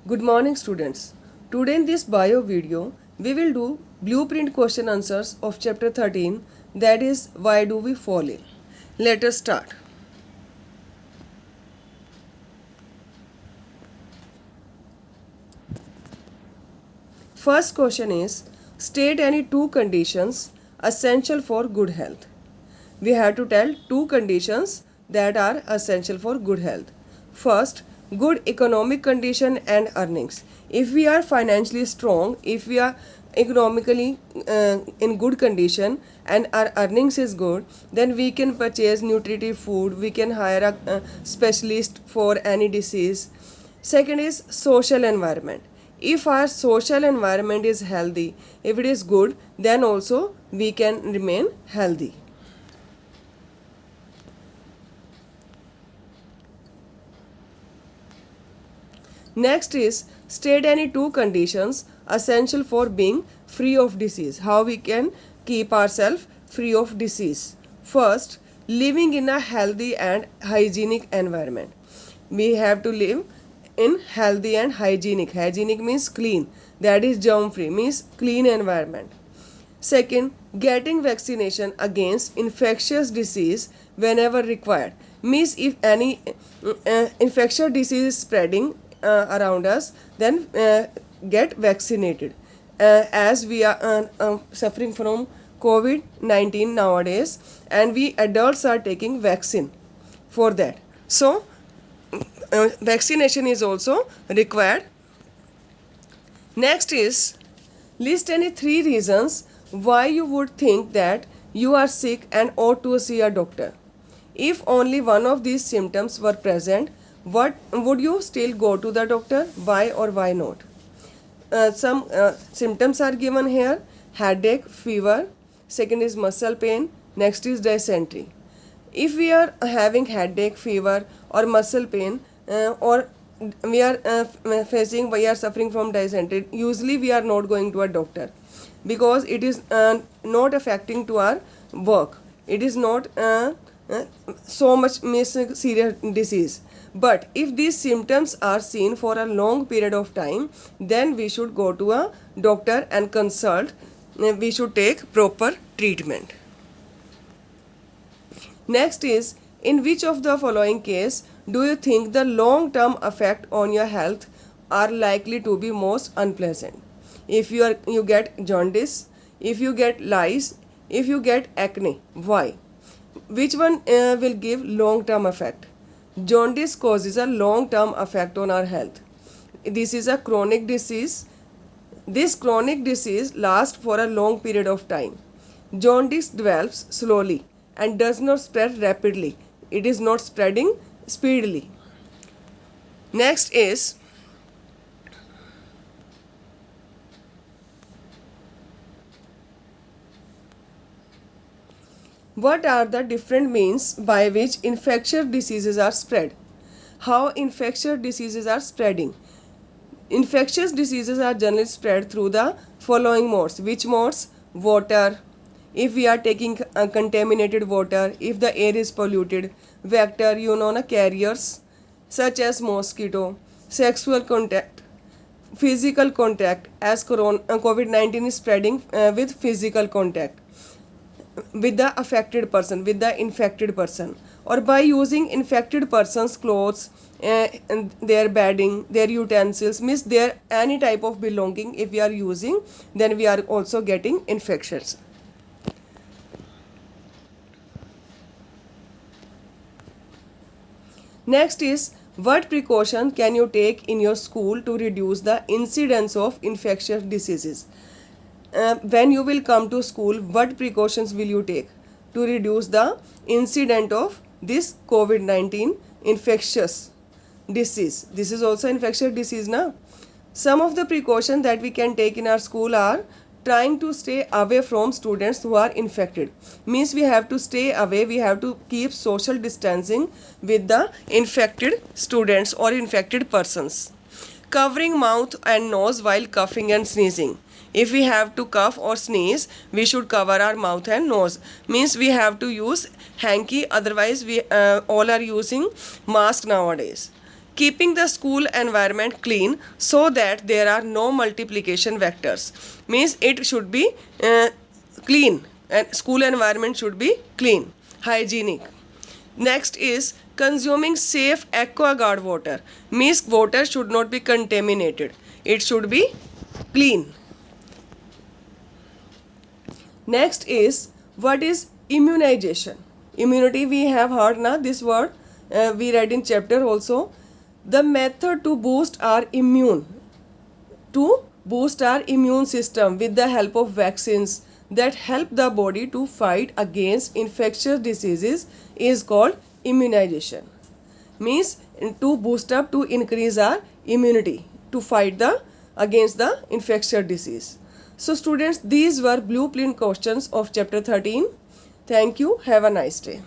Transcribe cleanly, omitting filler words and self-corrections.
Good morning students. Today in this bio video, we will do blueprint question answers of chapter 13, that is why do we fall in. Let us start. First question is state any two conditions essential for good health. We have to tell two conditions that are essential for good health. First, good economic condition and earnings. If we are financially strong, if we are economically in good condition and our earnings is good, then we can purchase nutritive food, we can hire a specialist for any disease. Second is social environment. If our social environment is healthy, if it is good, then also we can remain healthy. Next is state any two conditions essential for being free of disease. How we can keep ourselves free of disease. First, living in a healthy and hygienic environment. We have to live in healthy and hygienic. Hygienic means clean. That is germ free, means clean environment. Second, getting vaccination against infectious disease whenever required. Means if any infectious disease is spreading around us, then get vaccinated. As we are suffering from COVID-19 nowadays, and we adults are taking vaccine for that. So, vaccination is also required. Next is list any three reasons why you would think that you are sick and ought to see a doctor. If only one of these symptoms were present, what would you still go to the doctor? Why or why not? Some symptoms are given here: headache, fever. Second is muscle pain. Next is dysentery. If we are having headache, fever, or muscle pain, or we are suffering from dysentery, usually we are not going to a doctor because it is not affecting to our work. It is not so much serious disease. But if these symptoms are seen for a long period of time, then we should go to a doctor and consult. We should take proper treatment. Next is, in which of the following case do you think the long-term effect on your health are likely to be most unpleasant? If you get jaundice, if you get lice, if you get acne, why? Which one will give long-term effect? Jaundice causes a long-term effect on our health. This is a chronic disease. This chronic disease lasts for a long period of time. Jaundice develops slowly and does not spread rapidly. It is not spreading speedily. Next is what are the different means by which infectious diseases are spread? How infectious diseases are spreading? Infectious diseases are generally spread through the following modes. Which modes? Water. If we are taking contaminated water, if the air is polluted. Vector, carriers such as mosquito. Sexual contact. Physical contact, as COVID-19 is spreading with physical contact with the affected person, with the infected person, or by using infected person's clothes, and their bedding, their utensils, means their any type of belonging if we are using, then we are also getting infections. Next is, what precaution can you take in your school to reduce the incidence of infectious diseases? When you will come to school, what precautions will you take to reduce the incident of this COVID-19 infectious disease? This is also infectious disease now. Some of the precautions that we can take in our school are trying to stay away from students who are infected. Means we have to stay away, we have to keep social distancing with the infected students or infected persons. Covering mouth and nose while coughing and sneezing. If we have to cough or sneeze, we should cover our mouth and nose. Means we have to use hanky, otherwise we all are using mask nowadays. Keeping the school environment clean so that there are no multiplication vectors, means it should be clean, and school environment should be clean, hygienic. Next is consuming safe aquaguard water, means water should not be contaminated, it should be clean. Next is, what is immunization? Immunity, we have heard na this word, we read in chapter also. The method to boost our immune system with the help of vaccines that help the body to fight against infectious diseases is called immunization. Means to boost up, to increase our immunity to fight against the infectious disease. So students, these were blueprint questions of chapter 13. Thank you. Have a nice day.